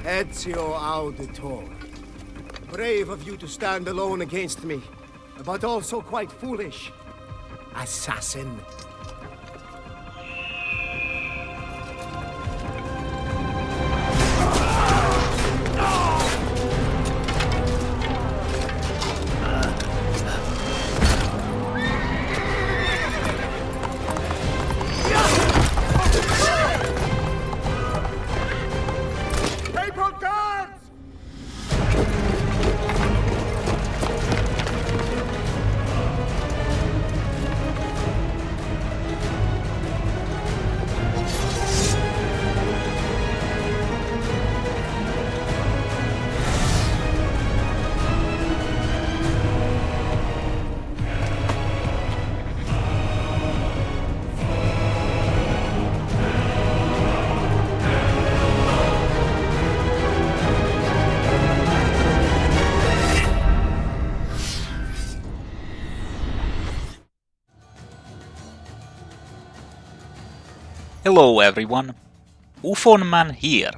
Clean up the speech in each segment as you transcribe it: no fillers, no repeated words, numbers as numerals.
Ezio Auditore. Brave of you to stand alone against me, but also quite foolish. Assassin. Hello everyone, UFONman here,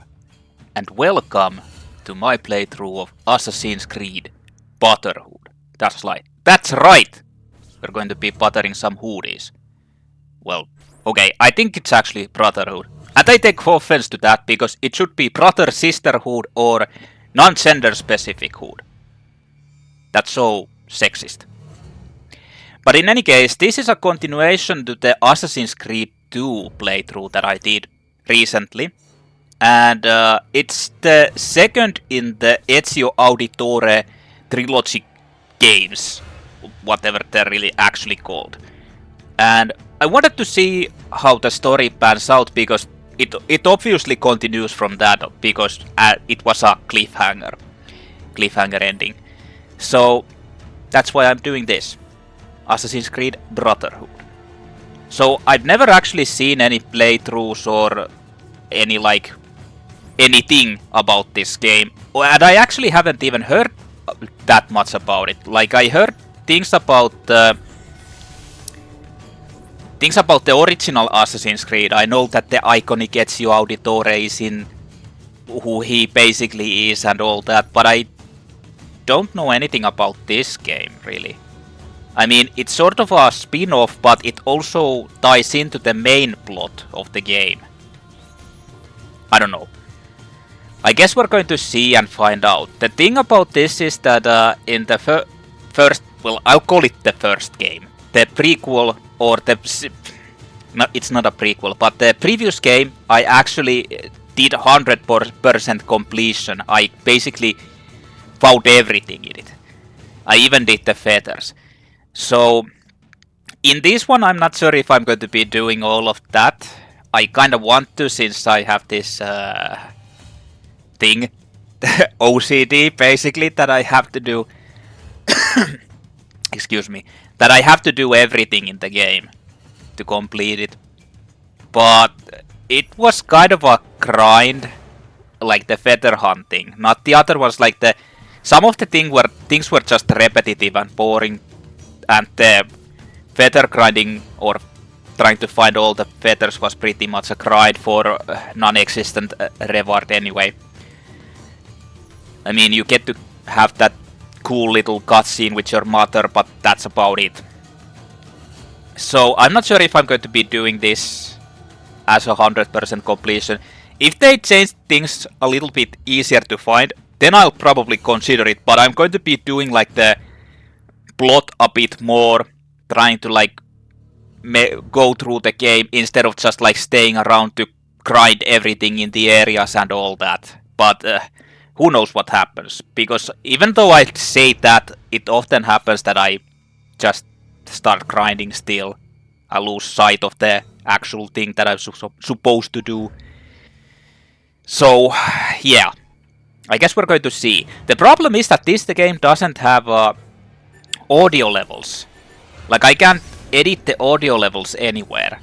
and welcome to my playthrough of Assassin's Creed Brotherhood. That's right! We're going to be buttering some hoodies. Well, okay, I think it's actually Brotherhood. And I take offense to that because it should be Brother Sisterhood or non-gender specific hood. That's so sexist. But in any case, this is a continuation to the Assassin's Creed 2 playthrough that I did recently, and it's the second in the Ezio Auditore trilogy games, whatever they're really actually called. And I wanted to see how the story pans out because it obviously continues from that because it was a cliffhanger ending. So that's why I'm doing this, Assassin's Creed Brotherhood. So I've never actually seen any playthroughs or anything about this game, and I actually haven't even heard that much about it. Like, I heard things about the original Assassin's Creed. I know that the iconic Ezio Auditore is in who he basically is and all that, but I don't know anything about this game really. I mean, it's sort of a spin-off, but it also ties into the main plot of the game. I don't know. I guess we're going to see and find out. The thing about this is that in the first... Well, I'll call it the first game. The prequel, or the... No, it's not a prequel, but the previous game, I actually did 100% completion. I basically found everything in it. I even did the feathers. So, in this one I'm not sure if I'm going to be doing all of that. I kind of want to, since I have this thing, OCD basically, that I have to do... Excuse me. That I have to do everything in the game to complete it. But it was kind of a grind, like the feather hunting. Not the other ones, like the... Some of the things were just repetitive and boring. And the feather grinding, or trying to find all the feathers, was pretty much a grind for non-existent reward anyway. I mean, you get to have that cool little cutscene with your mother, but that's about it. So I'm not sure if I'm going to be doing this as a 100% completion. If they change things a little bit easier to find, then I'll probably consider it, but I'm going to be doing like the plot a bit more, trying to like go through the game instead of just like staying around to grind everything in the areas and all that. But who knows what happens, because even though I say that, it often happens that I just start grinding still. I lose sight of the actual thing that I'm supposed to do. So yeah, I guess we're going to see. The problem is that the game doesn't have audio levels. Like, I can't edit the audio levels anywhere,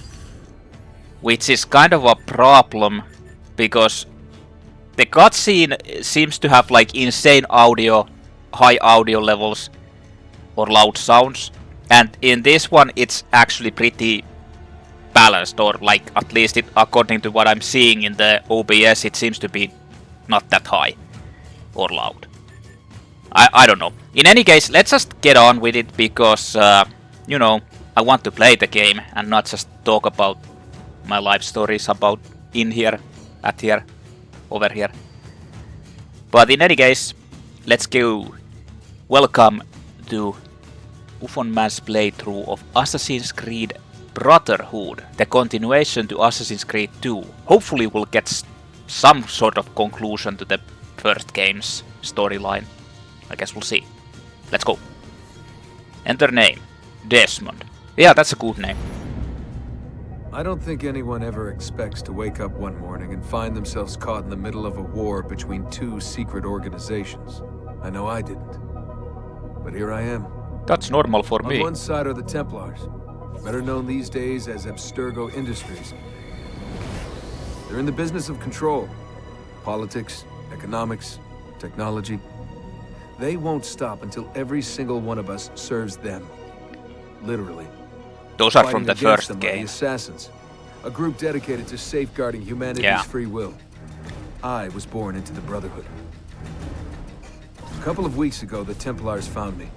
which is kind of a problem because the cutscene seems to have like insane audio, high audio levels or loud sounds, and in this one it's actually pretty balanced, or like at least according to what I'm seeing in the OBS, it seems to be not that high or loud. I don't know. In any case, let's just get on with it because, you know, I want to play the game and not just talk about my life stories about in here, at here, over here. But in any case, let's go. Welcome to UFONmans playthrough of Assassin's Creed Brotherhood, the continuation to Assassin's Creed 2. Hopefully we'll get some sort of conclusion to the first game's storyline. I guess we'll see. Let's go. Enter name. Desmond. Yeah, that's a good name. I don't think anyone ever expects to wake up one morning and find themselves caught in the middle of a war between two secret organizations. I know I didn't. But here I am. That's normal for me. On one side are the Templars, better known these days as Abstergo Industries. They're in the business of control. Politics, economics, technology. They won't stop until every single one of us serves them. Literally. Those are from the first The game. Assassins, a group dedicated to safeguarding humanity's free will. I was born into the Brotherhood. A couple of weeks ago, the Templars found me.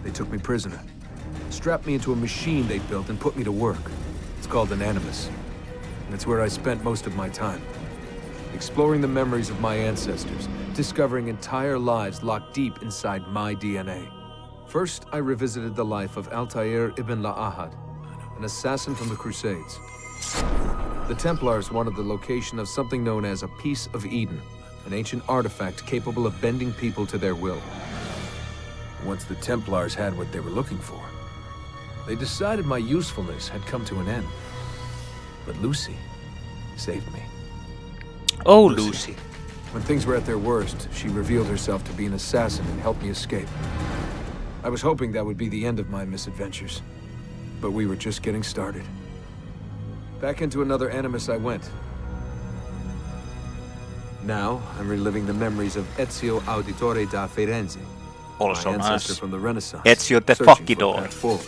They took me prisoner, strapped me into a machine they built and put me to work. It's called an Animus, and it's where I spent most of my time. Exploring the memories of my ancestors, discovering entire lives locked deep inside my DNA. First, I revisited the life of Altair ibn La'ahad, an assassin from the Crusades. The Templars wanted the location of something known as a Piece of Eden, an ancient artifact capable of bending people to their will. Once the Templars had what they were looking for, they decided my usefulness had come to an end. But Lucy saved me. Oh, Lucy. When things were at their worst, she revealed herself to be an assassin and helped me escape. I was hoping that would be the end of my misadventures, but we were just getting started. Back into another Animus I went. Now, I'm reliving the memories of Ezio Auditore da Firenze, Also my ancestor nice. from the Renaissance. Ezio the searching fucky for a dog. path forward.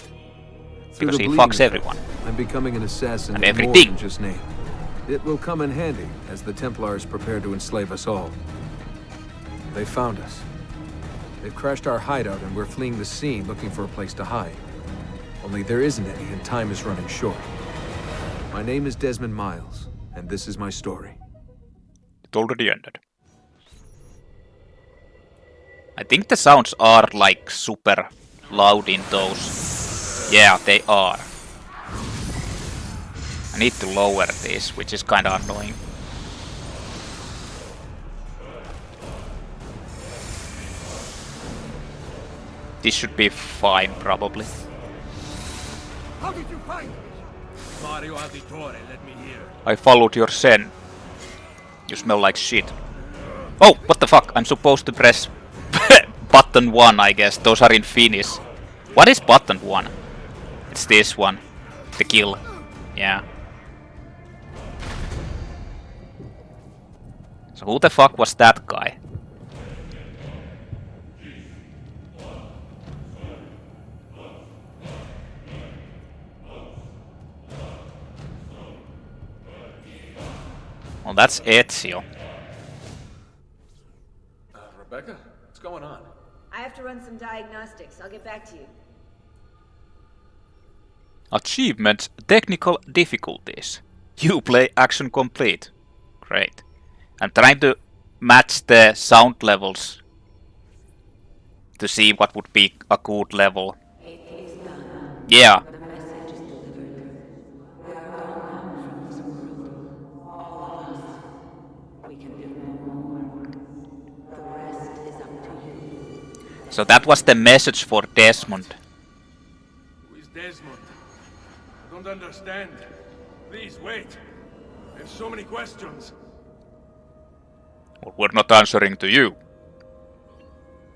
Through Because the he bleeding fucks path, everyone. I'm becoming an assassin And with more everything. than just name. It will come in handy as the Templars prepare to enslave us all. They found us. They've crashed our hideout and we're fleeing the scene looking for a place to hide. Only there isn't any and time is running short. My name is Desmond Miles, and this is my story. It already ended. I think the sounds are like super loud in those. Yeah, they are. I need to lower this, which is kinda annoying. This should be fine, probably. How did you find me? MAARIO Auditore, let me hear. I followed your scent. You smell like shit. Oh, what the fuck? I'm supposed to press button 1, I guess. Those are in Finnish. What is button 1? It's this one. The kill. Yeah. So who the fuck was that guy? Well, that's Ezio. Rebecca, what's going on? I have to run some diagnostics. I'll get back to you. Achievements, technical difficulties. You play action complete. Great. I'm trying to match the sound levels to see what would be a good level. Yeah. So that was the message for Desmond. Who is Desmond? I don't understand. Please wait. I have so many questions. Well, we're not answering to you.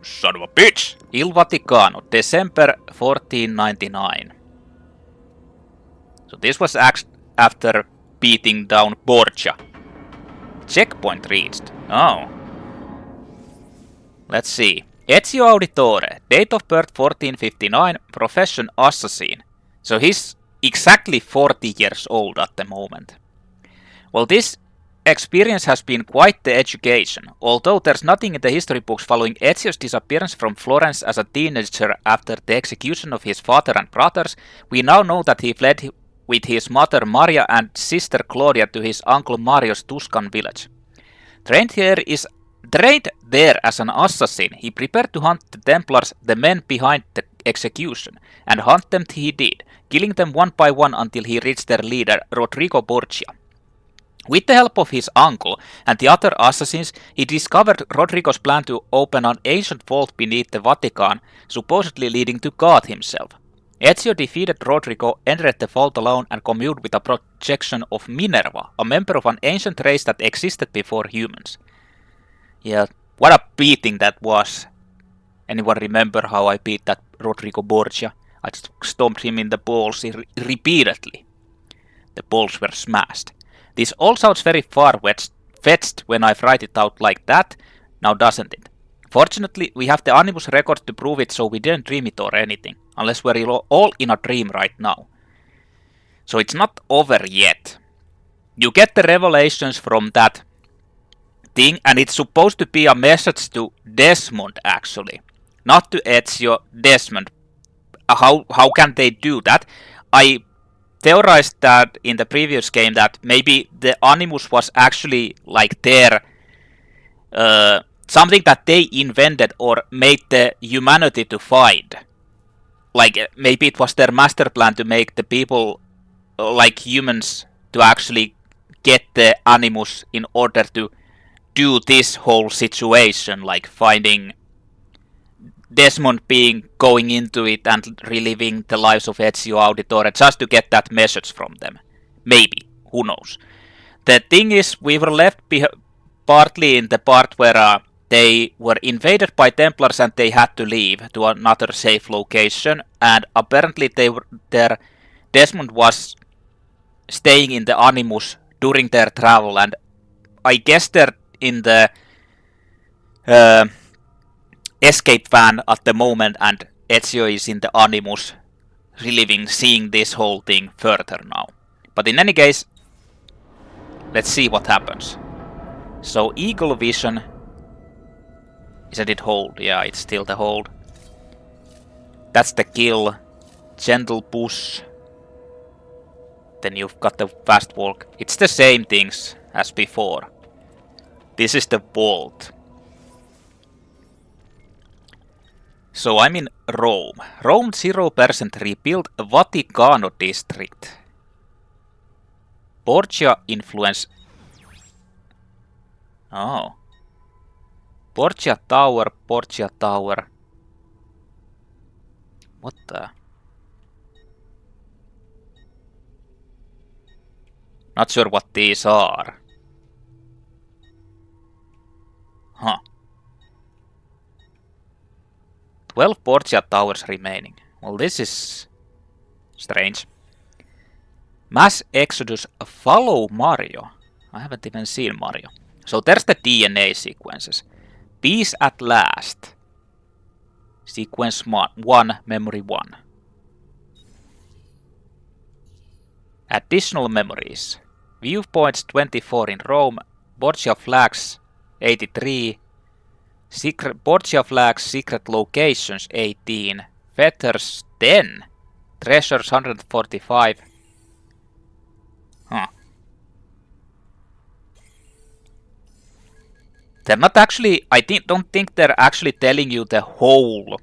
Son of a bitch! Il Vaticano, December 1499. So this was after beating down Borgia. Checkpoint reached. Oh. Let's see. Ezio Auditore, date of birth 1459, profession assassin. So he's exactly 40 years old at the moment. Well, this experience has been quite the education, although there's nothing in the history books following Ezio's disappearance from Florence as a teenager after the execution of his father and brothers. We now know that he fled with his mother Maria and sister Claudia to his uncle Mario's Tuscan village. Trained there as an assassin, he prepared to hunt the Templars, the men behind the execution, and hunt them he did, killing them one by one until he reached their leader, Rodrigo Borgia. With the help of his uncle and the other assassins, he discovered Rodrigo's plan to open an ancient vault beneath the Vatican, supposedly leading to God himself. Ezio defeated Rodrigo, entered the vault alone, and communed with a projection of Minerva, a member of an ancient race that existed before humans. Yeah, what a beating that was. Anyone remember how I beat that Rodrigo Borgia? I stomped him in the balls repeatedly. The balls were smashed. This all sounds very far-fetched when I write it out like that, now doesn't it? Fortunately, we have the Animus record to prove it, so we didn't dream it or anything, unless we're all in a dream right now. So it's not over yet. You get the revelations from that thing, and it's supposed to be a message to Desmond, actually. Not to Ezio, Desmond. How can they do that? I theorized that in the previous game that maybe the Animus was actually like their something that they invented or made the humanity to find. Like maybe it was their master plan to make the people like humans to actually get the Animus in order to do this whole situation, like finding Desmond going into it and reliving the lives of Ezio Auditore just to get that message from them. Maybe. Who knows? The thing is, we were left partly in the part where they were invaded by Templars and they had to leave to another safe location, and apparently Desmond was staying in the Animus during their travel, and I guess they're in the escape van at the moment, and Ezio is in the Animus, seeing this whole thing further now. But in any case, let's see what happens. So Eagle Vision, isn't it hold? Yeah, it's still the hold. That's the kill. Gentle push. Then you've got the fast walk. It's the same things as before. This is the vault. So I'm in Rome. Rome 0% rebuilt Vaticano district. Borgia influence. Oh. Borgia Tower, Borgia Tower. What the? Not sure what these are. Huh. 12 Borgia towers remaining. Well, this is strange. Mass Exodus follow Mario. I haven't even seen Mario. So there's the DNA sequences. Peace at last. Sequence 1, memory 1. Additional memories. Viewpoints 24 in Rome. Borgia flags 83. Borgia flags secret locations 18. Feathers 10. Treasures 145. Huh. They're not actually, don't think they're actually telling you the whole.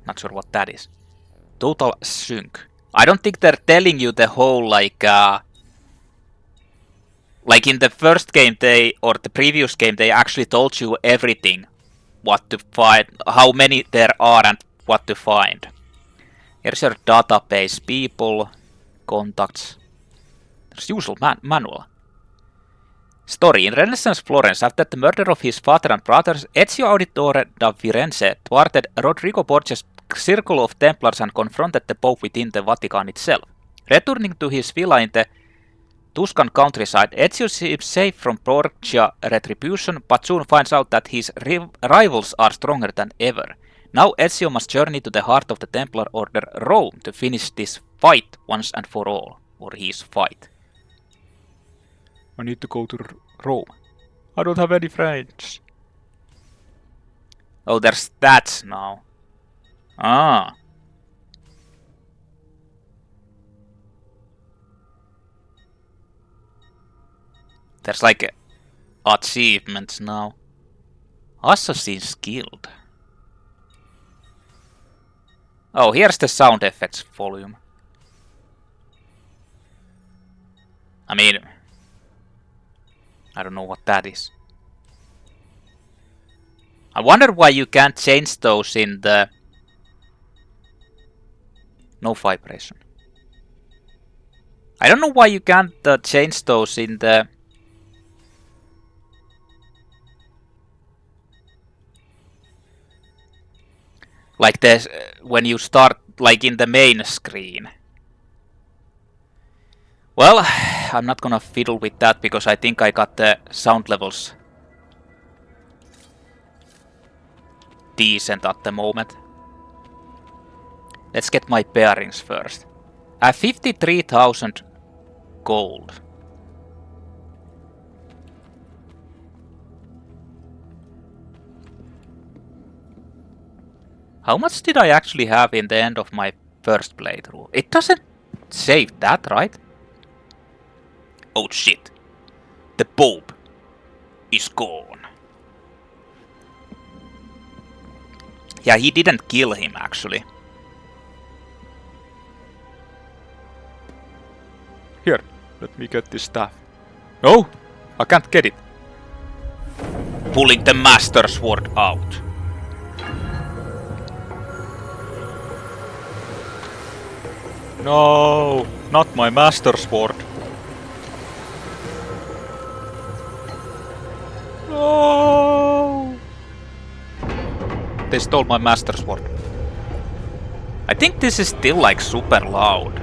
Not sure what that is. Total sync. I don't think they're telling you the whole, like in the first game or the previous game, they actually told you everything. What to find, how many there are and what to find. Here's your database, people, contacts. There's usual manual. Story. In Renaissance Florence, after the murder of his father and brothers, Ezio Auditore da Firenze thwarted Rodrigo Borgia's circle of Templars and confronted the Pope within the Vatican itself. Returning to his villa in the Tuscan countryside, Ezio seems safe from Borgia retribution, but soon finds out that his rivals are stronger than ever. Now Ezio must journey to the heart of the Templar Order, Rome, to finish this fight once and for all. Or his fight. I need to go to Rome. I don't have any friends. Oh, there's stats now. Ah. There's like achievements now. Assassin's Guild. Oh, here's the sound effects volume. I mean, I don't know what that is. I wonder why you can't change those in the... No vibration. I don't know why you can't change those in the... Like this, when you start, like in the main screen. Well, I'm not gonna fiddle with that because I think I got the sound levels decent at the moment. Let's get my bearings first. I have 53,000 gold. How much did I actually have in the end of my first playthrough? It doesn't save that, right? Oh shit. The Pope is gone. Yeah, he didn't kill him actually. Here, let me get this stuff. No, I can't get it. Pulling the Master Sword out. No, not my Master Sword. No! They stole my Master Sword. I think this is still like super loud.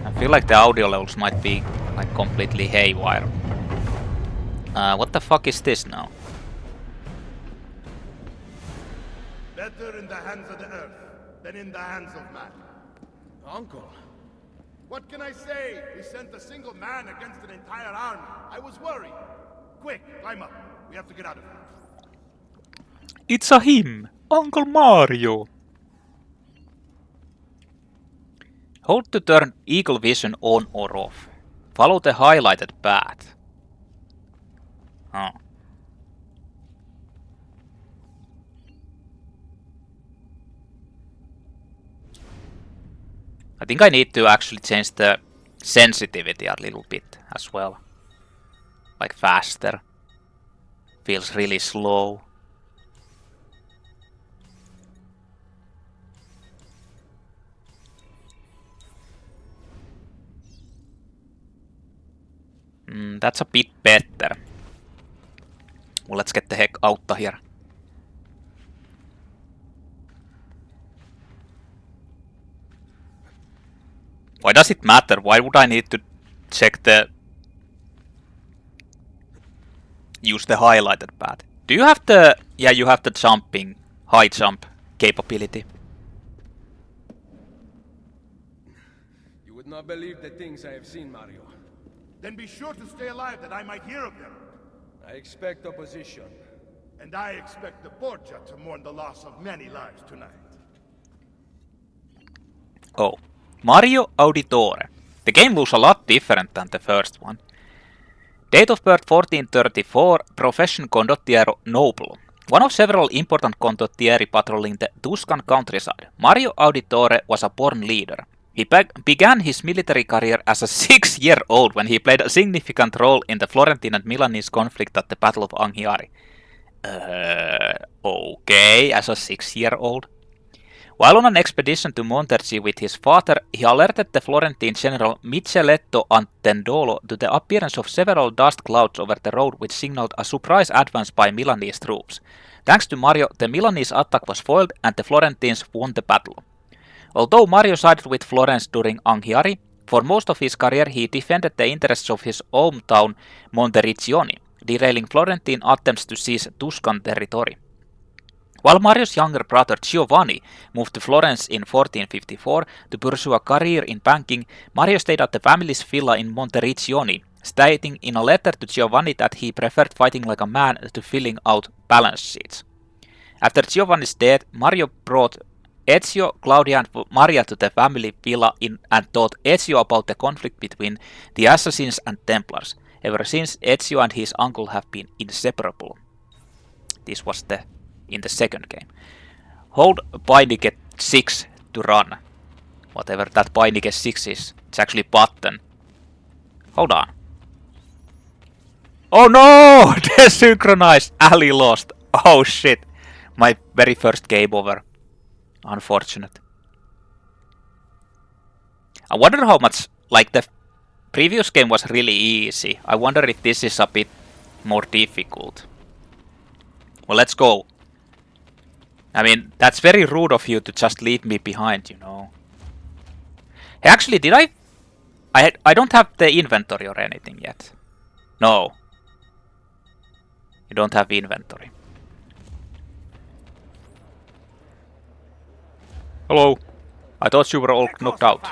I feel like the audio levels might be like completely haywire. What the fuck is this now? Better in the hands of the earth than in the hands of man. Uncle. What can I say? We sent a single man against an entire army. I was worried. Quick, climb up. We have to get out of here. It's a him, Uncle Mario. Hold to turn Eagle Vision on or off. Follow the highlighted path. Oh. I think I need to actually change the sensitivity a little bit as well. Like faster. Feels really slow. That's a bit better. Well, let's get the heck out of here. Why does it matter? Why would I need to check the... Use the highlighted path? Do you have the... Yeah, you have the jumping, high jump capability. You would not believe the things I have seen, Mario. Then be sure to stay alive that I might hear of them. I expect opposition. And I expect the Borgia to mourn the loss of many lives tonight. Oh. Mario Auditore. The game looks a lot different than the first one. Date of birth 1434, profession condottiero noble. One of several important condottieri patrolling the Tuscan countryside, Mario Auditore was a born leader. He began his military career as a 6-year-old when he played a significant role in the Florentine and Milanese conflict at the Battle of Anghiari. Okay, as a 6-year-old. While on an expedition to Monteriggioni with his father, he alerted the Florentine general Micheletto Antendolo to the appearance of several dust clouds over the road which signaled a surprise advance by Milanese troops. Thanks to Mario, the Milanese attack was foiled and the Florentines won the battle. Although Mario sided with Florence during Anghiari, For most of his career he defended the interests of his hometown Monteriggioni, derailing Florentine attempts to seize Tuscan territory. While Mario's younger brother Giovanni moved to Florence in 1454 to pursue a career in banking, Mario stayed at the family's villa in Monteriggioni, stating in a letter to Giovanni that he preferred fighting like a man to filling out balance sheets. After Giovanni's death, Mario brought Ezio, Claudia and Maria to the family villa and taught Ezio about the conflict between the assassins and Templars. Ever since, Ezio and his uncle have been inseparable. This was in the second game. Hold painike 6 to run. Whatever that painike 6 is. It's actually button. Hold on. Oh no! Desynchronized! Ali lost. Oh shit. My very first game over. Unfortunate. I wonder how much, like the previous game was really easy. I wonder if this is a bit more difficult. Well, let's go. I mean, that's very rude of you to just leave me behind, you know. Hey, actually, did I don't have the inventory or anything yet. No. You don't have inventory. Hello. I thought you were all knocked out.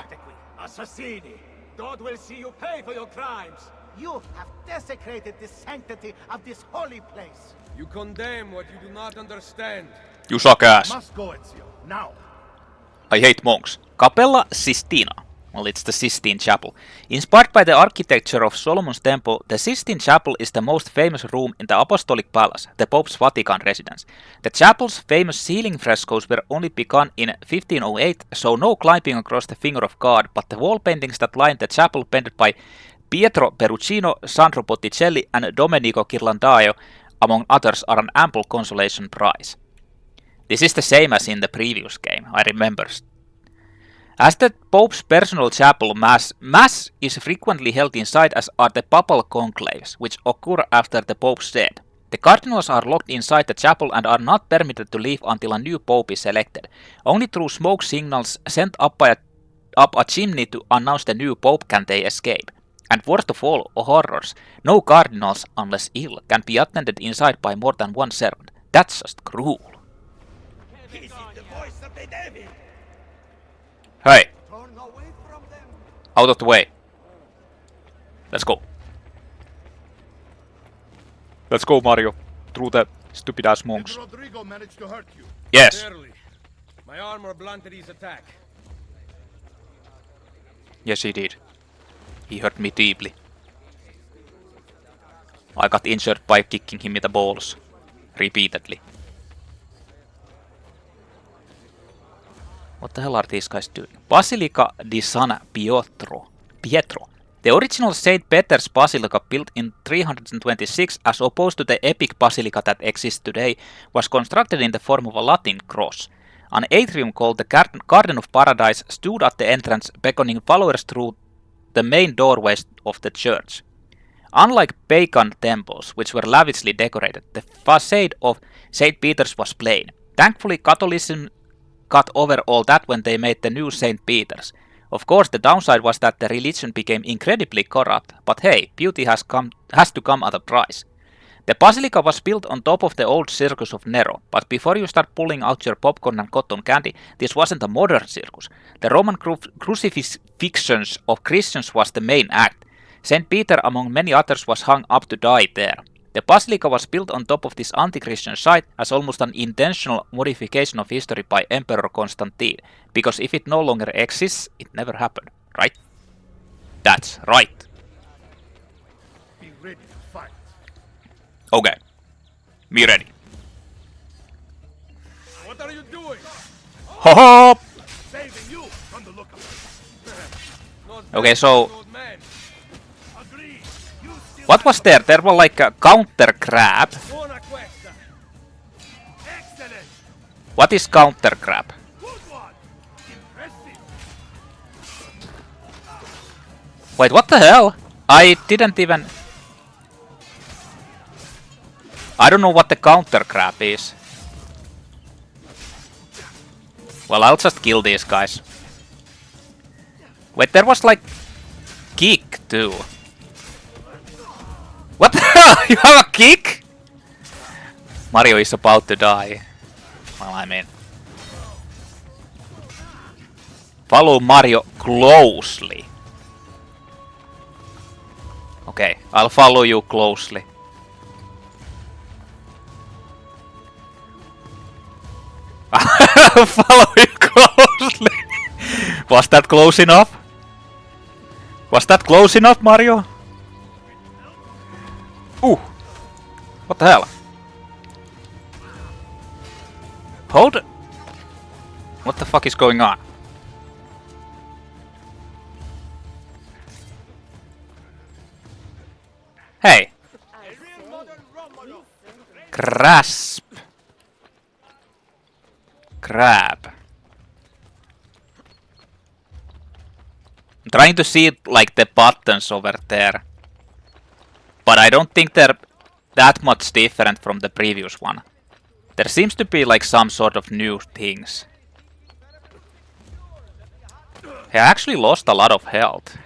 Assassini! God will see you pay for your crimes! You have desecrated the sanctity of this holy place! You condemn what you do not understand. You suck ass. Must go, Ezio. Now. I hate monks. Capella Sistina. Well, it's the Sistine Chapel. Inspired by the architecture of Solomon's Temple, the Sistine Chapel is the most famous room in the Apostolic Palace, the Pope's Vatican residence. The chapel's famous ceiling frescoes were only begun in 1508, so no climbing across the finger of God, but the wall paintings that line the chapel painted by Pietro Perugino, Sandro Botticelli and Domenico Ghirlandaio, among others, are an ample consolation prize. This is the same as in the previous game, I remember. As the Pope's personal chapel, Mass is frequently held inside, as are the papal conclaves, which occur after the Pope's death. The cardinals are locked inside the chapel and are not permitted to leave until a new Pope is elected. Only through smoke signals sent up a chimney to announce the new Pope can they escape. And worst of all horrors, no cardinals, unless ill, can be attended inside by more than one servant. That's just cruel. This is the voice of the devil! Hey! Turn away from them! Out of the way. Let's go. Let's go, Mario. Through the stupid ass monks. Did Rodrigo manage to hurt you? Yes. Barely. My armor blunted his attack. Yes, he did. He hurt me deeply. I got injured by kicking him in the balls. Repeatedly. What the hell are these guys doing? Basilica di San Pietro. The original St. Peter's Basilica, built in 326 as opposed to the epic basilica that exists today, was constructed in the form of a Latin cross. An atrium called the Garden of Paradise stood at the entrance, beckoning followers through the main doorways of the church. Unlike pagan temples, which were lavishly decorated, the facade of St. Peter's was plain. Thankfully, Catholicism got over all that when they made the new St. Peter's. Of course, the downside was that the religion became incredibly corrupt, but hey, beauty has to come at a price. The basilica was built on top of the old circus of Nero, but before you start pulling out your popcorn and cotton candy, this wasn't a modern circus. The Roman crucifixions of Christians was the main act. St. Peter, among many others, was hung up to die there. The basilica was built on top of this anti-Christian site as almost an intentional modification of history by Emperor Constantine, because if it no longer exists, it never happened, right? That's right. Be ready to fight. Okay. Me ready. What are you doing? Ho-ho! Saving you from the look of it. Not Okay, bad, so old man. Agreed. You still what was there? There was like a counter grab. Buona questa. excellent. What is counter grab? Good one. Impressive. Wait, what the hell? I didn't even... I don't know what the counter grab is. Well, I'll just kill these guys. Wait, there was like... kick too. What the hell? You have a kick? Mario is about to die. Well, I mean... Follow Mario closely. Okay, I'll follow you closely. Follow you closely. Was that close enough? Was that close enough, Mario? Ooh. What the hell? Hold it. What the fuck is going on? Hey. Grasp. Grab. I'm trying to see like the buttons over there. But I don't think they're that much different from the previous one. There seems to be like some sort of new things. I actually lost a lot of health.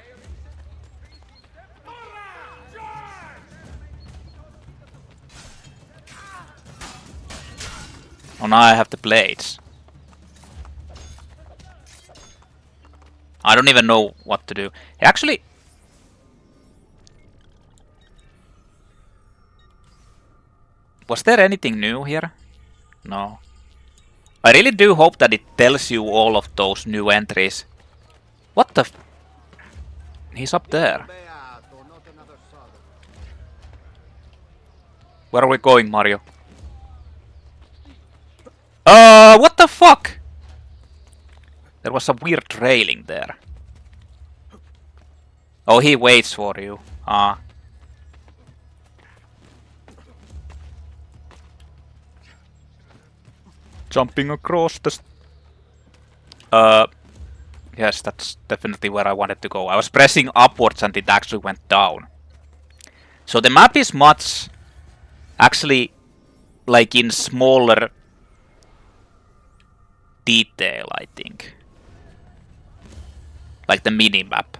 Oh, now I have the blades. I don't even know what to do. Actually... Was there anything new here? No. I really do hope that it tells you all of those new entries. What the f... He's up there. Where are we going, Mario? What the fuck? There was a weird railing there. Oh, he waits for you. Ah. Jumping across the... Yes, that's definitely where I wanted to go. I was pressing upwards and it actually went down. So the map is much... Actually, like in smaller... detail, I think. Like the mini-map.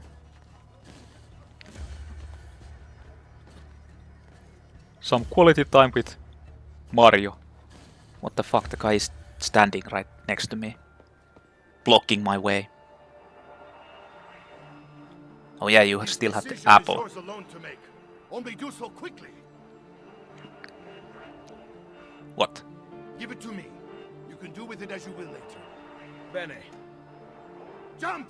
Some quality time with Mario. What the fuck, the guy is standing right next to me. Blocking my way. Oh yeah, you still have the apple. Only do so quickly. What? Give it to me. You can do with it as you will later. Bene. Jump!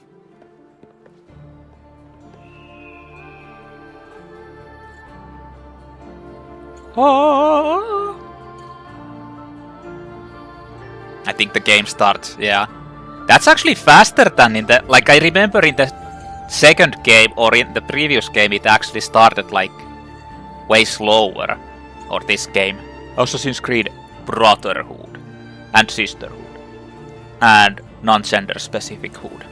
I think the game starts, yeah. That's actually faster than in the... Like, I remember in the second game, or in the previous game, it actually started, like, way slower. Or this game. Assassin's Creed Brotherhood. And Sisterhood. And non-gender specific hood.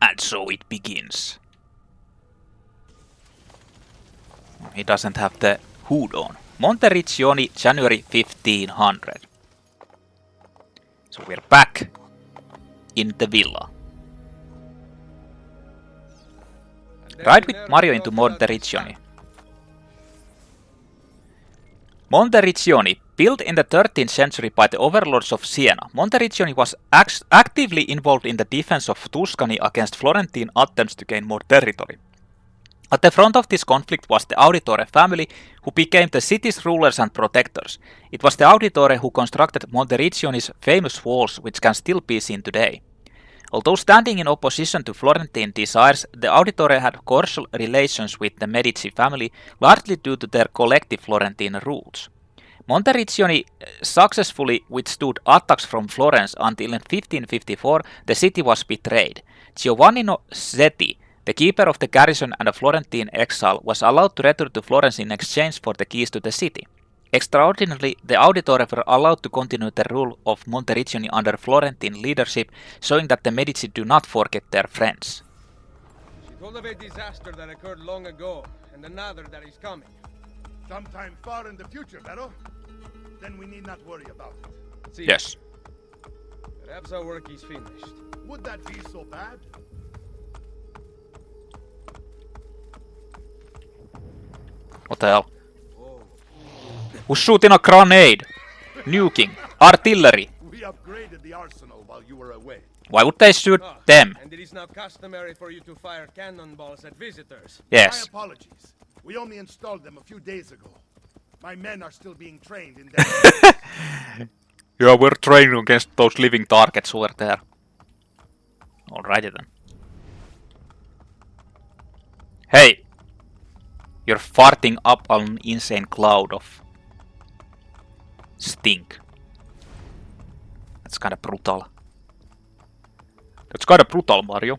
And so it begins. He doesn't have the hood on. Monteriggioni, January 1500. So we're back in the villa. Ride with Mario into Monteriggioni. Monteriggioni, built in the 13th century by the overlords of Siena, Monteriggioni was actively involved in the defense of Tuscany against Florentine attempts to gain more territory. At the front of this conflict was the Auditore family, who became the city's rulers and protectors. It was the Auditore who constructed Monteriggioni's famous walls, which can still be seen today. Although standing in opposition to Florentine desires, the Auditore had cordial relations with the Medici family, largely due to their collective Florentine roots. Monteriggioni successfully withstood attacks from Florence until in 1554 the city was betrayed. Giovannino Zetti, the keeper of the garrison and a Florentine exile, was allowed to return to Florence in exchange for the keys to the city. Extraordinarily, the Auditore were allowed to continue the rule of Monteriggioni under Florentine leadership, showing that the Medici do not forget their friends. She told of a disaster that occurred long ago, and another that is coming. Sometime far in the future, Vero? Then we need not worry about it. See, Yes. Perhaps our work is finished. Would that be so bad? What the hell? Who's shooting a grenade? Nuking. Artillery. We upgraded the arsenal while you were away. Why would they shoot them? And it is now customary for you to fire cannonballs at visitors. My Yes. apologies. We only installed them a few days ago. My men are still being trained in that. Yeah, we're training against those living targets over there. Alrighty then. Hey! You're farting up an insane cloud of stink. That's kinda brutal. That's kinda brutal, Mario.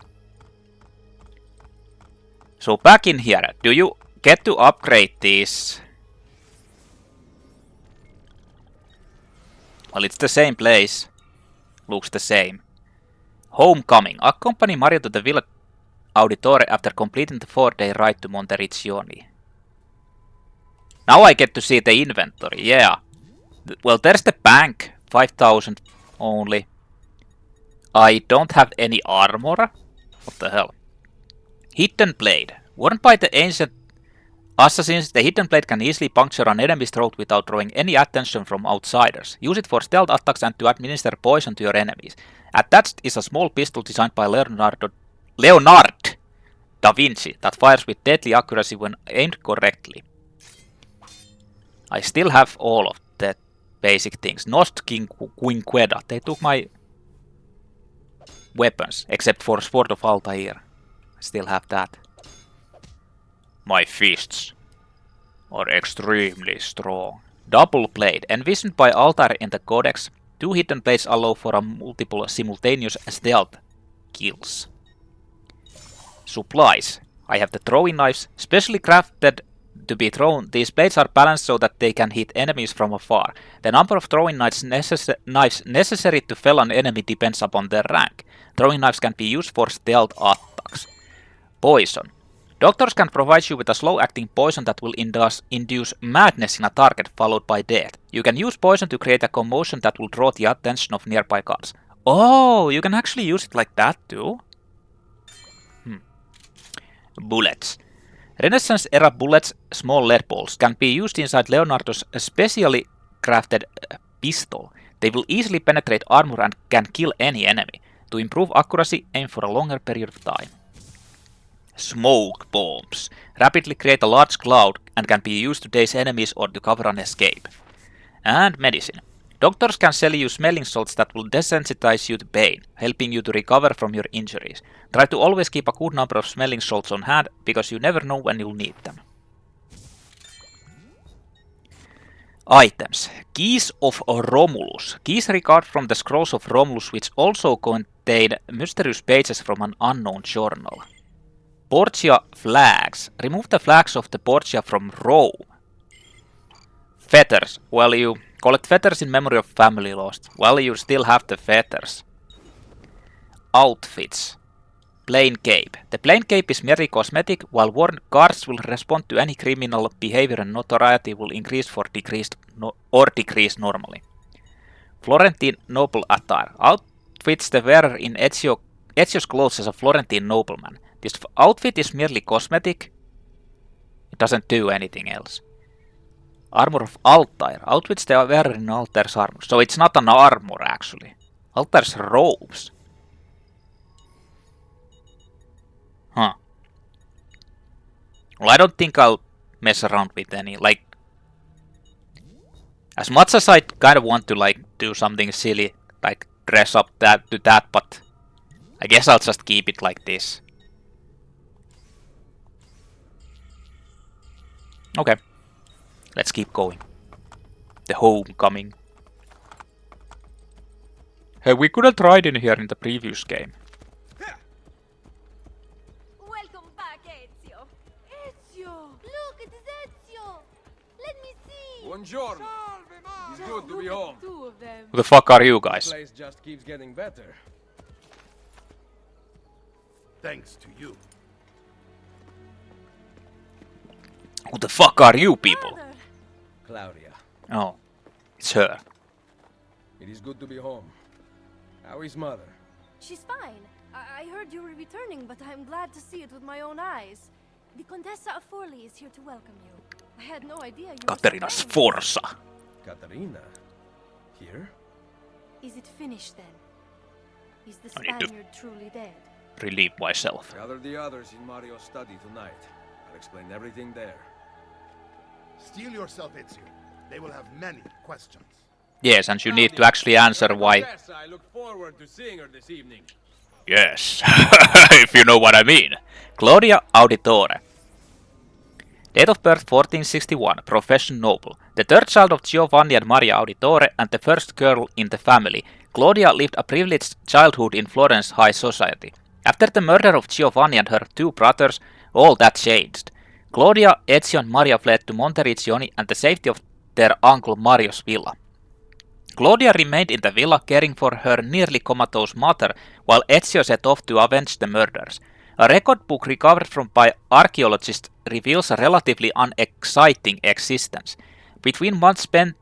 So back in here, do you get to upgrade these? Well, it's the same place. Looks the same. Homecoming. Accompany Mario to the Villa Auditore after completing the 4-day ride to Monteriggioni. Now I get to see the inventory, yeah. Well, there's the bank, 5,000 only. I don't have any armor. What the hell? Hidden blade. Worn by the ancient assassins, the hidden blade can easily puncture an enemy's throat without drawing any attention from outsiders. Use it for stealth attacks and to administer poison to your enemies. Attached is a small pistol designed by Leonard da Vinci that fires with deadly accuracy when aimed correctly. I still have all of the basic things. Nost Quinqueda. They took my weapons, except for Sword of Altair. I still have that. My fists are extremely strong. Double blade. Envisioned by Altair in the Codex, 2 hidden blades allow for a multiple simultaneous stealth kills. Supplies. I have the throwing knives, specially crafted to be thrown. These blades are balanced so that they can hit enemies from afar. The number of throwing knives necessary to fell an enemy depends upon their rank. Throwing knives can be used for stealth attacks. Poison. Doctors can provide you with a slow-acting poison that will induce madness in a target, followed by death. You can use poison to create a commotion that will draw the attention of nearby guards. Oh, you can actually use it like that too? Bullets. Renaissance-era bullets, small lead balls, can be used inside Leonardo's specially crafted pistol. They will easily penetrate armor and can kill any enemy. To improve accuracy, aim for a longer period of time. Smoke bombs. Rapidly create a large cloud and can be used to daze enemies or to cover an escape. And medicine. Doctors can sell you smelling salts that will desensitize you to pain, helping you to recover from your injuries. Try to always keep a good number of smelling salts on hand, because you never know when you'll need them. Items. Keys of Romulus. Keys regard from the scrolls of Romulus, which also contain mysterious pages from an unknown journal. Borgia flags. Remove the flags of the Borgia from Rome. Feathers. Well, you collect feathers in memory of family lost. Well, you still have the feathers. Outfits. Plain cape. The plain cape is merely cosmetic. While worn, guards will respond to any criminal behavior and notoriety will increase or decrease normally. Florentine noble attire. Outfits the wearer in Ezio's clothes as a Florentine nobleman. This outfit is merely cosmetic. It doesn't do anything else. Armor of Altair. Outfits the wearer in Altair's armor. So it's not an armor actually. Altair's robes. Huh. Well, I don't think I'll mess around with any. Like, as much as I kind of want to like do something silly, like dress up to that, but I guess I'll just keep it like this. Okay, let's keep going. The homecoming. Hey, we could have tried in here in the previous game. Welcome back, Ezio. Ezio! Look, it is Ezio! Let me see! Buongiorno. It's good to be home. Who the fuck are you guys? This place just keeps getting better. Thanks to you. Who the fuck are you people? Claudia. Oh, it's her. It is good to be home. How is mother? She's fine. I heard you were returning, but I'm glad to see it with my own eyes. The Contessa of Forley is here to welcome you. I had no idea you Katerina Sforza. Katarina? Here? Is it finished then? Is the I need to- Spaniard truly dead? Relieve myself. Gather the others in Mario's study tonight. I'll explain everything there. Steel yourself, Ezio. They will have many questions. Yes, and you need to actually answer why. Yes, I look forward to seeing her this evening. Yes, if you know what I mean. Claudia Auditore. Date of birth 1461, profession noble. The third child of Giovanni and Maria Auditore and the first girl in the family, Claudia lived a privileged childhood in Florence high society. After the murder of Giovanni and her two brothers, all that changed. Claudia, Ezio and Maria fled to Monteriggioni and the safety of their uncle Mario's villa. Claudia remained in the villa caring for her nearly comatose mother, while Ezio set off to avenge the murders. A record book recovered by archaeologists reveals a relatively unexciting existence. Between months spent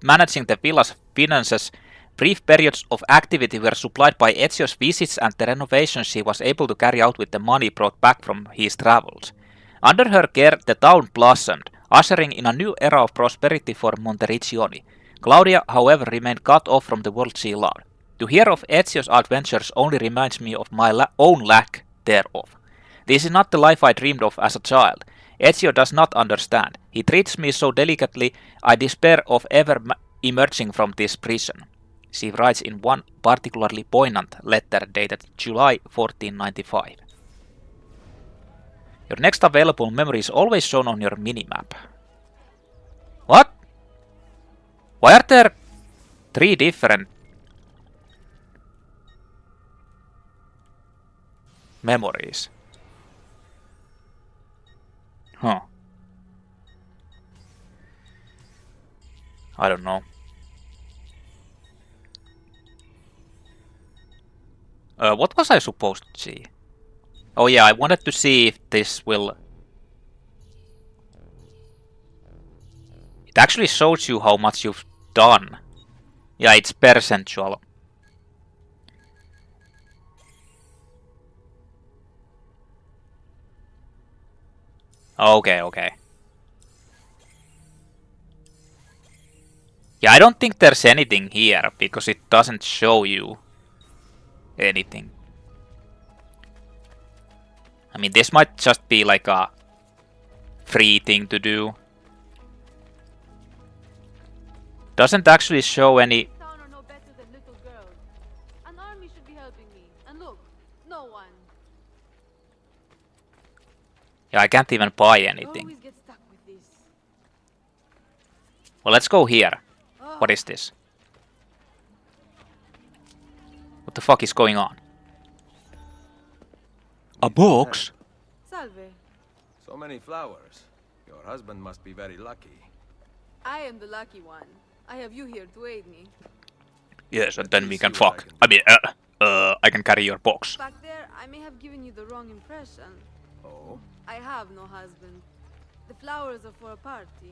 managing the villa's finances, brief periods of activity were supplied by Ezio's visits and the renovations he was able to carry out with the money brought back from his travels. Under her care, the town blossomed, ushering in a new era of prosperity for Monteriggioni. Claudia, however, remained cut off from the world she loved. To hear of Ezio's adventures only reminds me of my own lack thereof. This is not the life I dreamed of as a child. Ezio does not understand. He treats me so delicately, I despair of ever emerging from this prison. She writes in one particularly poignant letter dated July 1495. Your next available memory is always shown on your minimap. What? Why are there 3 different memories? Huh. I don't know. What was I supposed to see? Oh yeah, I wanted to see if this will... It actually shows you how much you've done. Yeah, it's percentual. Okay. Yeah, I don't think there's anything here, because it doesn't show you anything. I mean, this might just be like a free thing to do. Doesn't actually show any... Town are no better than little girls. An army should be helping me. And look, no one. Yeah, I can't even buy anything. Always get stuck with this. Well, let's go here. What is this? What the fuck is going on? A box? Salve. So many flowers. Your husband must be very lucky. I am the lucky one. I have you here to aid me. Yes, and then we can fuck. I mean, I can carry your box. Back there, I may have given you the wrong impression. Oh? I have no husband. The flowers are for a party.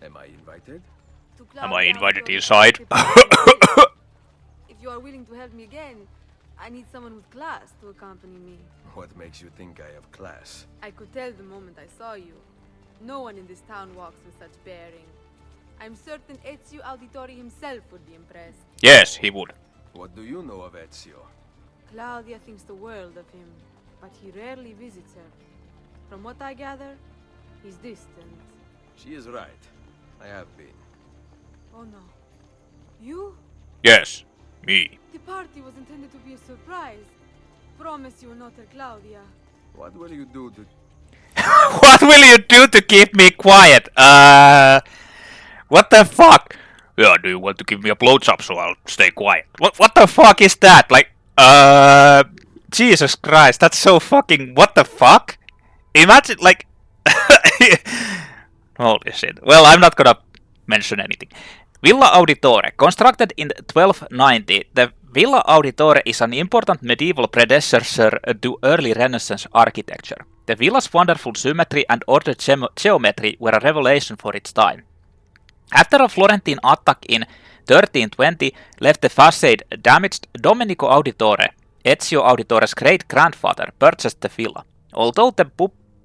Am I invited? To Am I Claudia invited Auditore. inside? If you are willing to help me again, I need someone with class to accompany me. What makes you think I have class? I could tell the moment I saw you. No one in this town walks with such bearing. I'm certain Ezio Auditore himself would be impressed. Yes, he would. What do you know of Ezio? Claudia thinks the world of him, but he rarely visits her. From what I gather, he's distant. She is right. I have been. Oh no. You? Yes, me. The party was intended to be a surprise. Promise you will not tell Claudia. What will you do to... What will you do to keep me quiet? What the fuck? Yeah, do you want to give me a blowjob so I'll stay quiet? What the fuck is that? Like, Jesus Christ, that's so fucking... What the fuck? Imagine, like... Holy shit. Well, I'm not gonna mention anything. Villa Auditore. Constructed in 1290, the Villa Auditore is an important medieval predecessor to early Renaissance architecture. The villa's wonderful symmetry and ordered geometry were a revelation for its time. After a Florentine attack in 1320 left the facade damaged. Domenico Auditore, Ezio Auditore's great-grandfather, purchased the villa. Although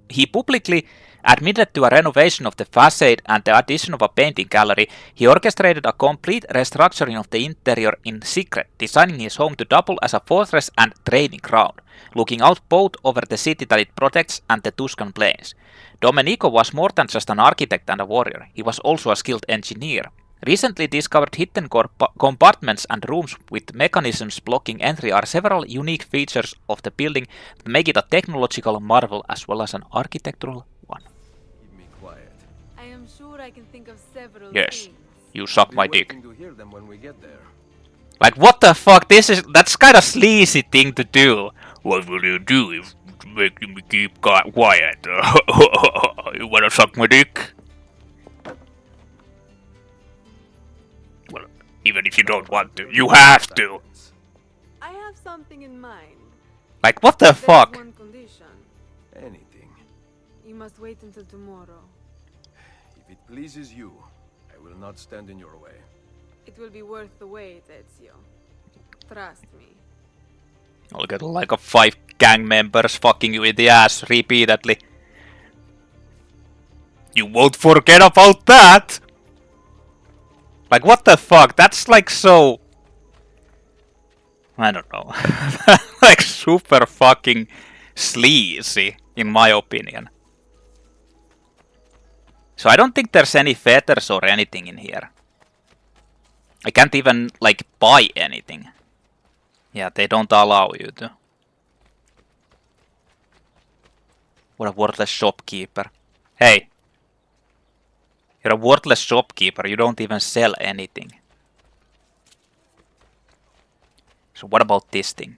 he publicly admitted to a renovation of the facade and the addition of a painting gallery, he orchestrated a complete restructuring of the interior in secret, designing his home to double as a fortress and training ground, looking out both over the city that it protects and the Tuscan plains. Domenico was more than just an architect and a warrior, he was also a skilled engineer. Recently discovered hidden compartments and rooms with mechanisms blocking entry are several unique features of the building that make it a technological marvel as well as an architectural one. Keep me quiet. I am sure I can think of several Yes, things. you suck my dick. To hear them when we get there. Like, what the fuck? That's kind of sleazy thing to do. What will you do if making me keep quiet? You wanna suck my dick? Well, even if you don't want to, you have to. I have something in mind. Like, what the fuck? There's one condition. Anything. You must wait until tomorrow. If it pleases you, I will not stand in your way. It will be worth the wait, Ezio. Trust me. I'll get like a 5 gang members fucking you in the ass repeatedly. You won't forget about that! Like, what the fuck? That's like so... I don't know. Like, super fucking sleazy, in my opinion. So I don't think there's any feathers or anything in here. I can't even, like, buy anything. Yeah, they don't allow you to. What a worthless shopkeeper. Hey! You're a worthless shopkeeper, you don't even sell anything. So what about this thing?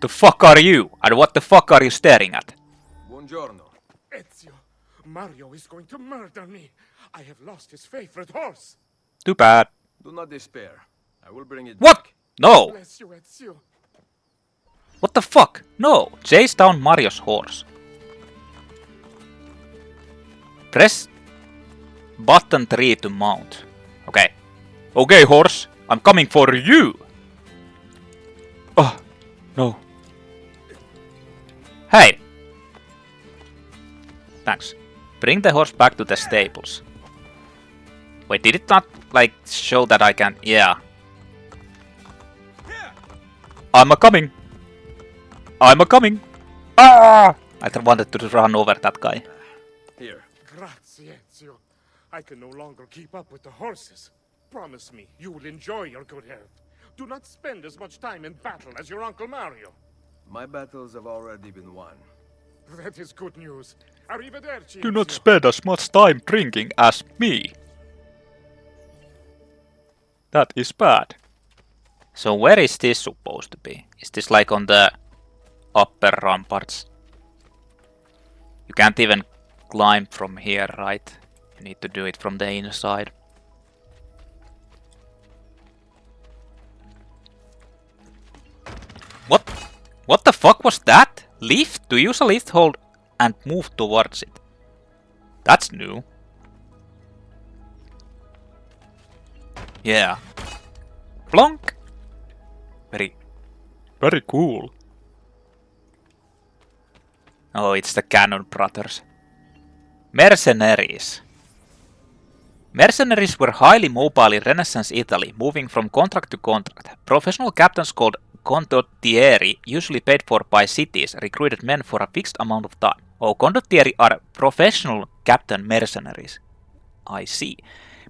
The fuck are you? And what the fuck are you staring at? Buongiorno. Ezio, Mario is going to murder me. I have lost his favorite horse. Too bad. Do not despair. I will bring it What? back. No! Bless you, Ezio. What the fuck? No! Chase down Mario's horse. Press button 3 to mount. Okay. Okay, horse. I'm coming for you! Oh, no. Hey! Thanks. Bring the horse back to the stables. Wait, did it not, like, show that I can... Yeah. I'm a-coming! I'm a-coming! Ah! I wanted to run over that guy. Here. Grazie, Ezio. I can no longer keep up with the horses. Promise me you will enjoy your good health. Do not spend as much time in battle as your Uncle Mario. My battles have already been won. That is good news. Arrivederci, Do not Ezio. spend as much time drinking as me. That is bad. So where is this supposed to be? Is this like on the upper ramparts? You can't even climb from here, right? You need to do it from the inside. What? What the fuck was that? Lift? To use a lift hold and move towards it. That's new. Yeah. Plonk! Very cool. Oh, it's the Cannon Brothers. Mercenaries. Mercenaries were highly mobile in Renaissance Italy, moving from contract to contract. Professional captains called condottieri, usually paid for by cities, recruited men for a fixed amount of time. Oh, condottieri are professional captain mercenaries. I see.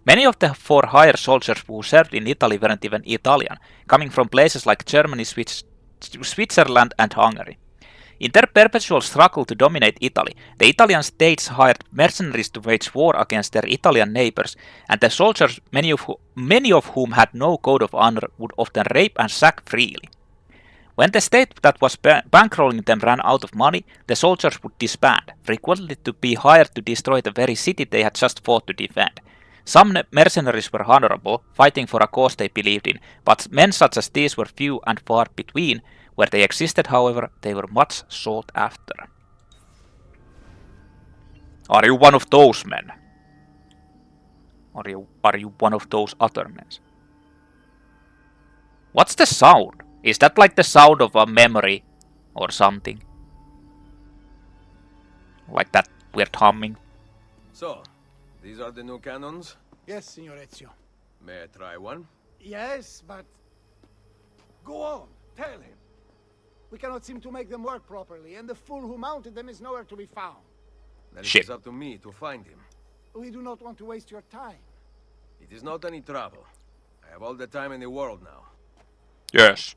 Many of the for-hire soldiers who served in Italy weren't even Italian, coming from places like Germany, Switzerland and Hungary. In their perpetual struggle to dominate Italy, the Italian states hired mercenaries to wage war against their Italian neighbors, and the soldiers, many of whom had no code of honor, would often rape and sack freely. When the state that was bankrolling them ran out of money, the soldiers would disband, frequently to be hired to destroy the very city they had just fought to defend. Some mercenaries were honorable, fighting for a cause they believed in, but men such as these were few and far between. Where they existed, however, they were much sought after. Are you one of those men? Or are you one of those other men? What's the sound? Is that like the sound of a memory or something? Like that weird humming? So, these are the new cannons? Yes, Signor Ezio. May I try one? Yes, but... Go on, tell him. We cannot seem to make them work properly, and the fool who mounted them is nowhere to be found. Then Shit. it is up to me to find him. We do not want to waste your time. It is not any trouble. I have all the time in the world now. Yes.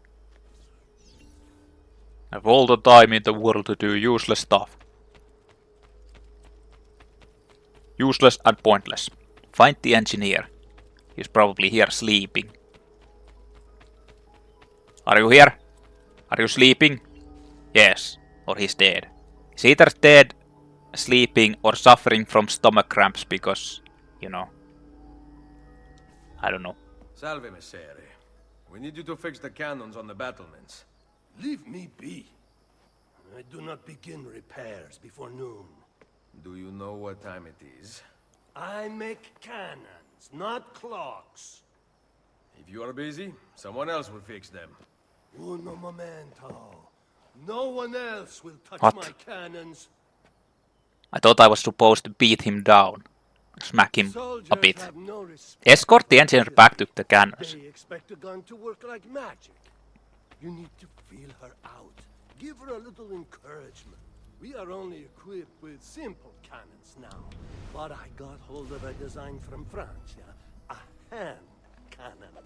I have all the time in the world to do useless stuff. Useless and pointless. Find the engineer. He's probably here sleeping. Are you here? Are you sleeping? Yes. Or he's dead. He's either dead, sleeping, or suffering from stomach cramps because, you know. I don't know. Salve, Messere. We need you to fix the cannons on the battlements. Leave me be. I do not begin repairs before noon. Do you know what time it is? I make cannons, not clocks. If you are busy, someone else will fix them. Uno momento. No one else will touch What? my cannons. I thought I was supposed to beat him down. Smack him a Soldiers bit. have no respect. Escort the engineer back to the cannons. They expect a gun to work like magic. You need to feel her out. Give her a little encouragement. We are only equipped with simple cannons now. But I got hold of a design from France, a hand cannon.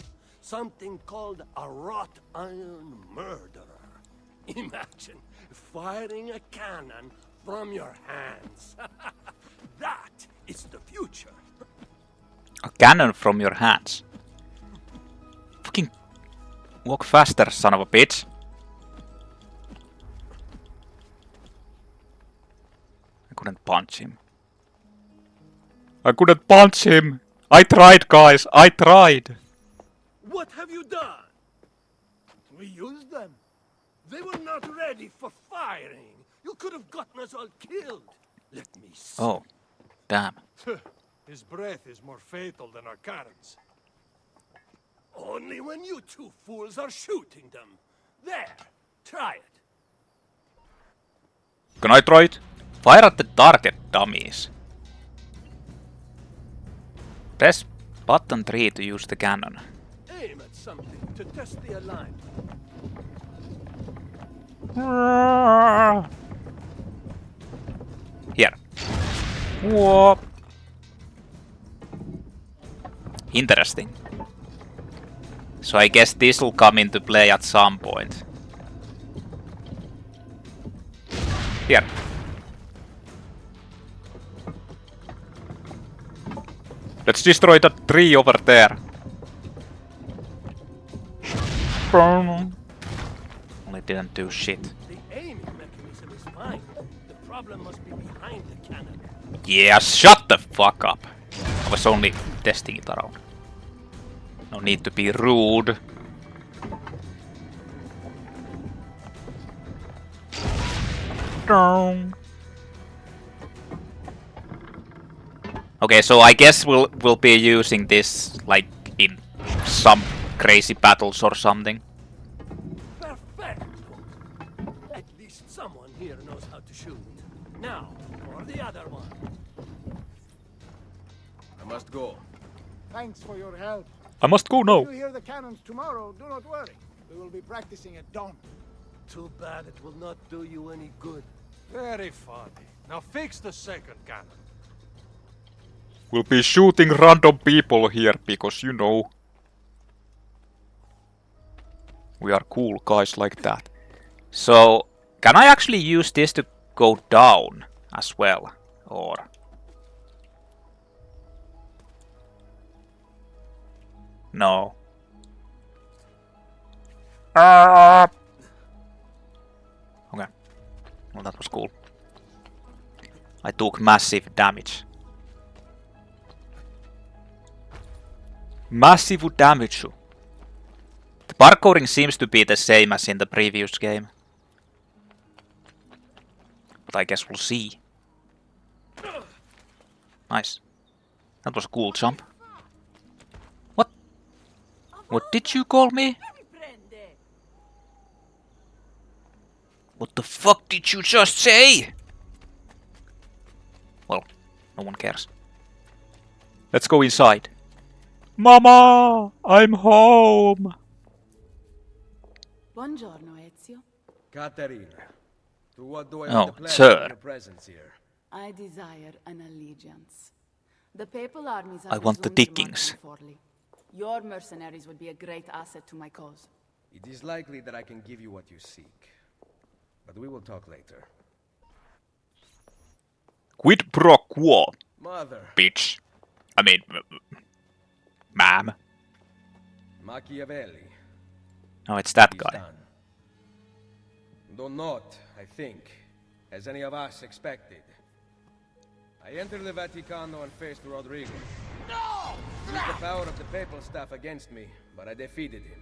Something called a wrought iron murderer. Imagine firing a cannon from your hands. That is the future. A cannon from your hands. Fucking walk faster, son of a bitch. I couldn't punch him. I couldn't punch him! I tried, guys! I tried! What have you done? We used them. They were not ready for firing. You could have gotten us all killed. Let me see. Oh. Damn. His breath is more fatal than our cannons. Only when you two fools are shooting them. There. Try it. Can I try it? Fire at the target, dummies. Press button 3 to use the cannon. Aim at something to test the alignment. Here. Whoa. Interesting. So I guess this will come into play at some point. Here. Let's destroy that tree over there. Only didn't do shit. The aiming mechanism is fine. The problem must be behind the cannon. Yeah, shut the fuck up. I was only testing it around. No need to be rude. Okay, so I guess we'll be using this like in some crazy battles or something. Perfect. At least someone here knows how to shoot. Now, for the other one. I must go. Thanks for your help. I must go now. If you hear the cannons tomorrow, do not worry. We will be practicing at dawn. Too bad it will not do you any good. Very funny. Now fix the second cannon. We'll be shooting random people here because, you know, we are cool guys like that. So, can I actually use this to go down as well? Or... no. Okay. Well, that was cool. I took massive damage. Massive damage. The parkouring seems to be the same as in the previous game. But I guess we'll see. Nice. That was a cool jump. What did you call me? What the fuck did you just say? Well, no one cares. Let's go inside. Mama, I'm home. Buongiorno, Ezio. Caterina, to what do I owe the pleasure sir. of your presence here? I desire an allegiance. The papal armies I want the diggings. Your mercenaries would be a great asset to my cause. It is likely that I can give you what you seek. But we will talk later. Quid pro quo, Mother. bitch. I mean, ma'am. Machiavelli. No, it's that He's guy. done. Though not, I think, as any of us expected. I entered the Vaticano and faced Rodrigo. No! He used the power of the papal staff against me, but I defeated him.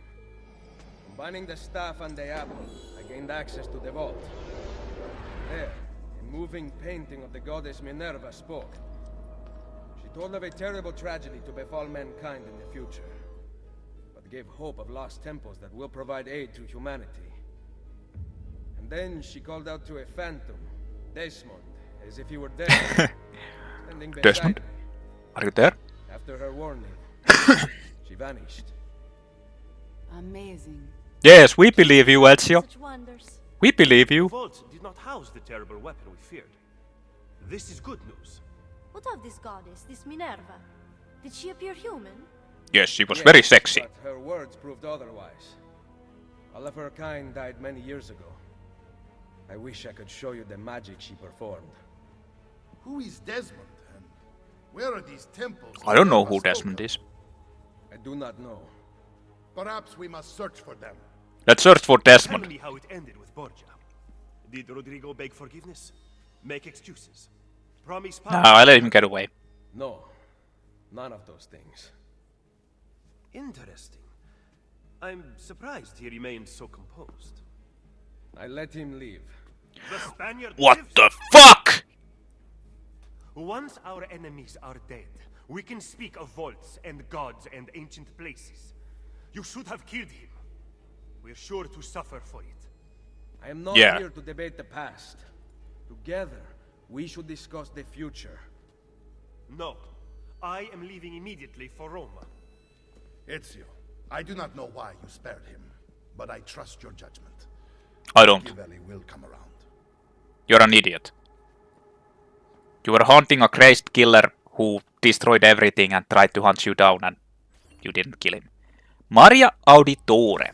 Combining the staff and the apple, I gained access to the vault. There, a moving painting of the goddess Minerva spoke. She told of a terrible tragedy to befall mankind in the future, but gave hope of lost temples that will provide aid to humanity. And then she called out to a phantom, Desmond, as if he were dead. Standing beside Desmond? me. Are you there? After her warning, she vanished. Amazing. Yes, we believe you, Ezio. Such wonders. We believe The you. vault did not house the terrible weapon we feared. This is good news. What of this goddess, this Minerva? Did she appear human? Yes, she was Yes, very sexy. But her words proved otherwise. All of her kind died many years ago. I wish I could show you the magic she performed. Who is Desmond, and where are these temples? I don't know who Minerva spoke Desmond of? is. I do not know. Perhaps we must search for them. Let's search for Tell Desmond. me how it ended with Borgia. Did Rodrigo beg forgiveness? Make excuses? Promise No, power? I let him get away. No. None of those things. Interesting. I'm surprised he remained so composed. I let him leave. The Spaniard What lives. the fuck? Once our enemies are dead, we can speak of vaults and gods and ancient places. You should have killed him. We're sure to suffer for it. I am not Yeah. here to debate the past. Together, we should discuss the future. No. I am leaving immediately for Roma. Ezio, I do not know why you spared him, but I trust your judgment. I don't. Machiavelli will come around. You're an idiot. You were hunting a crazed killer who destroyed everything and tried to hunt you down, and you didn't kill him. Ezio Auditore.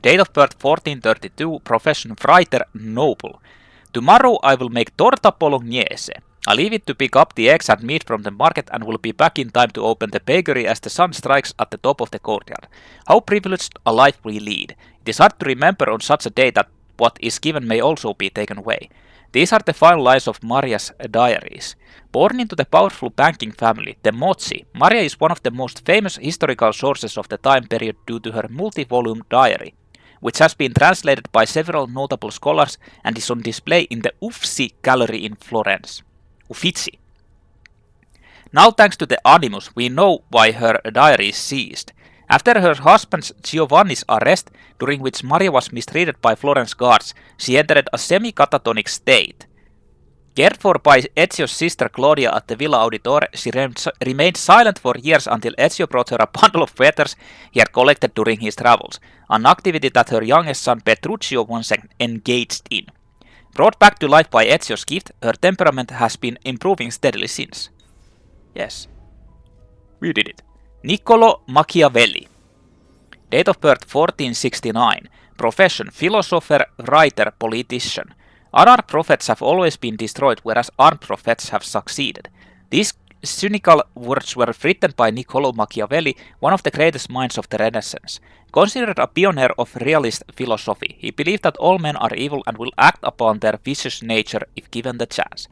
Date of birth 1432, profession writer, noble. Tomorrow I will make torta bolognese. I leave it to pick up the eggs and meat from the market and will be back in time to open the bakery as the sun strikes at the top of the courtyard. How privileged a life we lead. It is hard to remember on such a day that what is given may also be taken away. These are the final lines of Maria's diaries. Born into the powerful banking family, the Mozzi, Maria is one of the most famous historical sources of the time period due to her multi-volume diary, which has been translated by several notable scholars and is on display in the Uffizi Gallery in Florence. Uffizi. Now, thanks to the Animus, we know why her diary is seized. After her husband Giovanni's arrest, during which Maria was mistreated by Florence guards, she entered a semi-catatonic state. Cared for by Ezio's sister Claudia at the Villa Auditore, she remained silent for years until Ezio brought her a bundle of feathers he had collected during his travels, an activity that her youngest son Petruccio once engaged in. Brought back to life by Ezio's gift, her temperament has been improving steadily since. Yes, we did it. Niccolo Machiavelli. Date of birth 1469. Profession philosopher, writer, politician. Unarmed prophets have always been destroyed, whereas armed prophets have succeeded. These cynical words were written by Niccolo Machiavelli, one of the greatest minds of the Renaissance. Considered a pioneer of realist philosophy, he believed that all men are evil and will act upon their vicious nature if given the chance.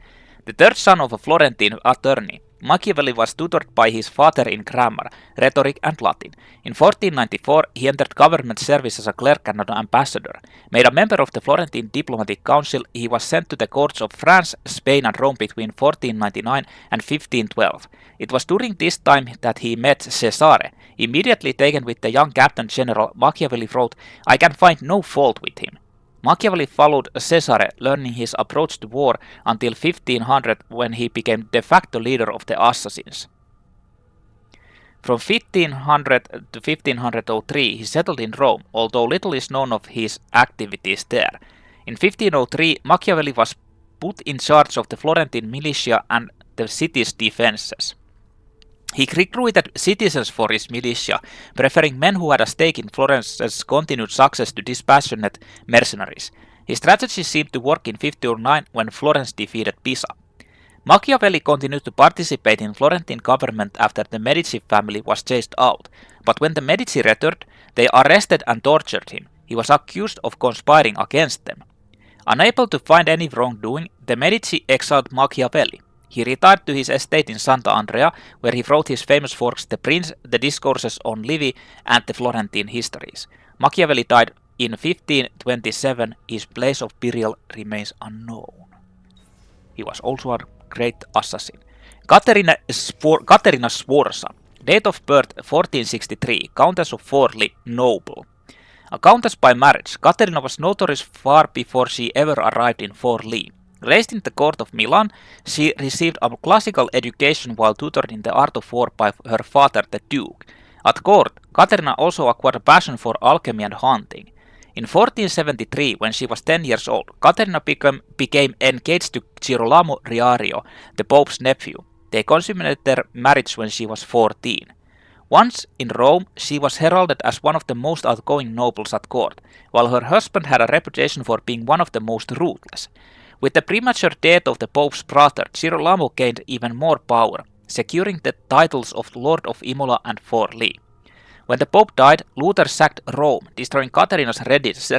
The third son of a Florentine attorney, Machiavelli was tutored by his father in grammar, rhetoric and Latin. In 1494 he entered government service as a clerk and an ambassador. Made a member of the Florentine Diplomatic Council, he was sent to the courts of France, Spain and Rome between 1499 and 1512. It was during this time that he met Cesare. Immediately taken with the young Captain General, Machiavelli wrote, "I can find no fault with him." Machiavelli followed Cesare, learning his approach to war until 1500 when he became de facto leader of the assassins. From 1500 to 1503 he settled in Rome, although little is known of his activities there. In 1503 Machiavelli was put in charge of the Florentine militia and the city's defenses. He recruited citizens for his militia, preferring men who had a stake in Florence's continued success to dispassionate mercenaries. His strategy seemed to work in 1509 when Florence defeated Pisa. Machiavelli continued to participate in Florentine government after the Medici family was chased out, but when the Medici returned, they arrested and tortured him. He was accused of conspiring against them. Unable to find any wrongdoing, the Medici exiled Machiavelli. He retired to his estate in Santa Andrea, where he wrote his famous works The Prince, The Discourses on Livy, and the Florentine Histories. Machiavelli died in 1527. His place of burial remains unknown. He was also a great assassin. Caterina Sforza. Date of birth 1463. Countess of Forli, noble. A countess by marriage, Caterina was notorious far before she ever arrived in Forli. Raised in the court of Milan, she received a classical education while tutored in the art of war by her father, the Duke. At court, Caterina also acquired a passion for alchemy and hunting. In 1473, when she was 10 years old, Caterina became engaged to Girolamo Riario, the Pope's nephew. They consummated their marriage when she was 14. Once in Rome, she was heralded as one of the most outgoing nobles at court, while her husband had a reputation for being one of the most ruthless. With the premature death of the Pope's brother, Girolamo gained even more power, securing the titles of Lord of Imola and Forli. When the Pope died, Luther sacked Rome, destroying Caterina's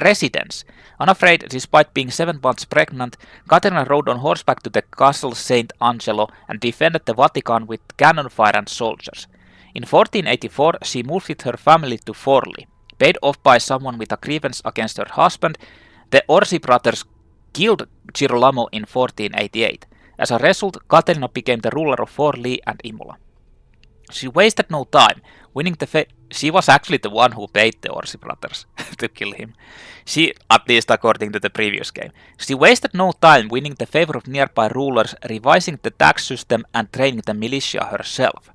residence. Unafraid, despite being 7 months pregnant, Caterina rode on horseback to the castle St. Angelo and defended the Vatican with cannon fire and soldiers. In 1484, she moved with her family to Forli. Paid off by someone with a grievance against her husband, the Orsi brothers killed Girolamo in 1488. As a result, Caterina became the ruler of Forli and Imola. She wasted no time, winning the She was actually the one who paid the Orsi brothers to kill him. At least according to the previous game. She wasted no time winning the favor of nearby rulers, revising the tax system and training the militia herself.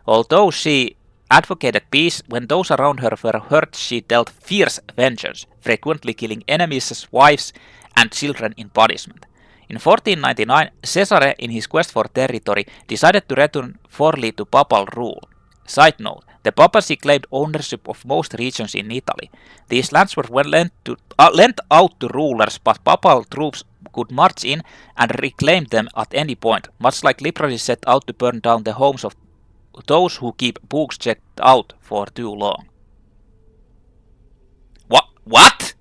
Although she advocated peace, when those around her were hurt, she dealt fierce vengeance, frequently killing enemies' wives and children in punishment. In 1499, Cesare, in his quest for territory, decided to return Forli to papal rule. Side note, the papacy claimed ownership of most regions in Italy. These lands were lent out to rulers, but papal troops could march in and reclaim them at any point, much like liberals set out to burn down the homes of those who keep books checked out for too long. What?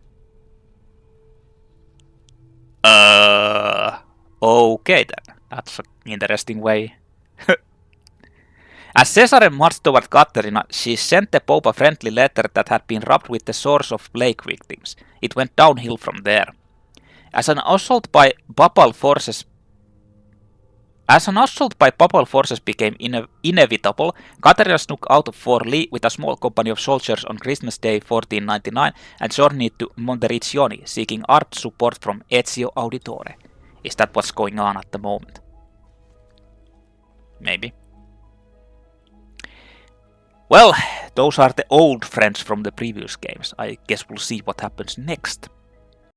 Okay then. That's an interesting way. As Cesare marched toward Caterina, she sent the Pope a friendly letter that had been rubbed with the sores of plague victims. It went downhill from there. As an assault by papal forces became inevitable, Caterina snuck out of Forli with a small company of soldiers on Christmas Day 1499 and journeyed to Monteriggioni, seeking art support from Ezio Auditore. Is that what's going on at the moment? Maybe. Well, those are the old friends from the previous games. I guess we'll see what happens next.